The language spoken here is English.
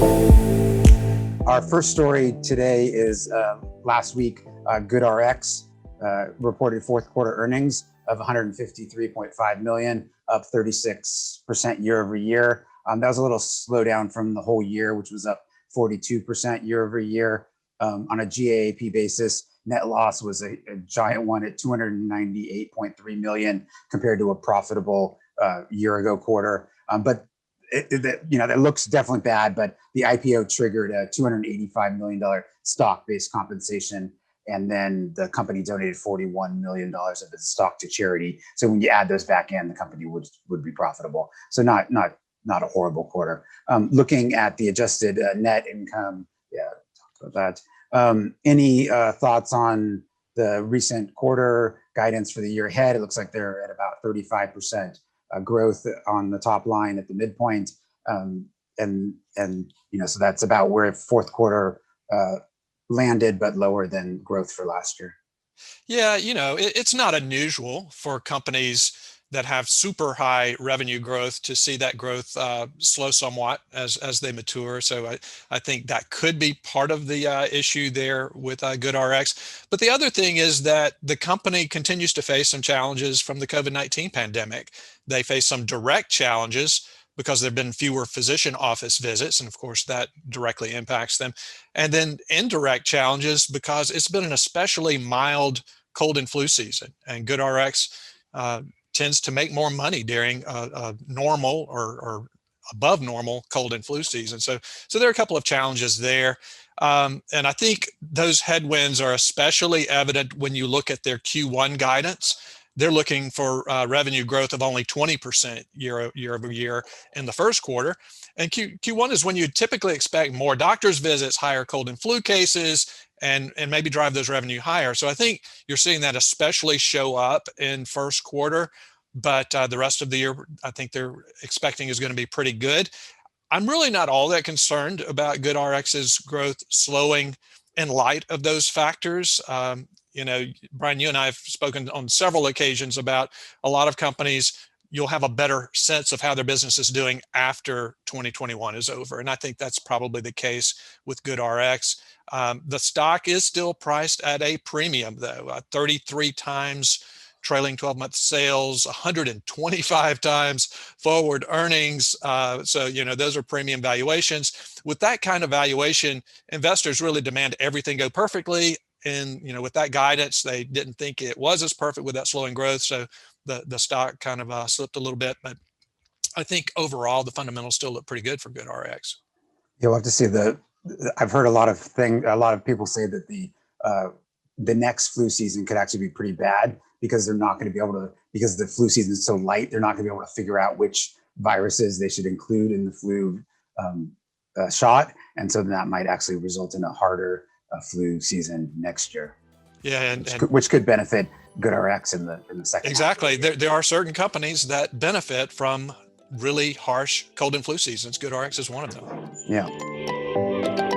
Our first story today is last week, GoodRx reported fourth quarter earnings of $153.5 million, up 36% year over year. That was a little slowdown from the whole year, which was up 42% year over year. On a GAAP basis, net loss was a giant one at $298.3 million compared to a profitable year ago quarter. But that looks definitely bad, but the IPO triggered a $285 million stock-based compensation. And then the company donated $41 million of its stock to charity. So when you add those back in, the company would be profitable. So not a horrible quarter. Looking at the adjusted net income, talk about that. Any thoughts on the recent quarter guidance for the year ahead? It looks like they're at about 35% growth on the top line at the midpoint, and so that's about where fourth quarter landed, but lower than growth for last year. Yeah, it's not unusual for companies that have super high revenue growth to see that growth slow somewhat as they mature. So I think that could be part of the issue there with GoodRx. But the other thing is that the company continues to face some challenges from the COVID-19 pandemic. They face some direct challenges because there have been fewer physician office visits, and of course that directly impacts them. And then indirect challenges because it's been an especially mild cold and flu season, and GoodRx tends to make more money during a normal or above normal cold and flu season. So there are a couple of challenges there. And I think those headwinds are especially evident when you look at their Q1 guidance. They're looking for revenue growth of only 20% year over year in the first quarter. And Q1 is when you typically expect more doctors' visits, higher cold and flu cases, and maybe drive those revenue higher. So I think you're seeing that especially show up in first quarter, but the rest of the year, I think they're expecting is going to be pretty good. I'm really not all that concerned about GoodRx's growth slowing in light of those factors. Brian, you and I have spoken on several occasions about a lot of companies. You'll have a better sense of how their business is doing after 2021 is over. And I think that's probably the case with GoodRx. The stock is still priced at a premium, though, 33 times trailing 12-month sales, 125 times forward earnings. So those are premium valuations. With that kind of valuation, investors really demand everything go perfectly. And with that guidance, they didn't think it was as perfect with that slowing growth. So the stock kind of slipped a little bit. But I think overall, the fundamentals still look pretty good for GoodRx. You'll have to see I've heard a lot of people say that the next flu season could actually be pretty bad because they're not going to be able to, because the flu season is so light, they're not going to be able to figure out which viruses they should include in the flu shot. And so that might actually result in a harder flu season next year. Yeah, which could benefit GoodRx in the second. Exactly. There are certain companies that benefit from really harsh cold and flu seasons. GoodRx is one of them. Yeah.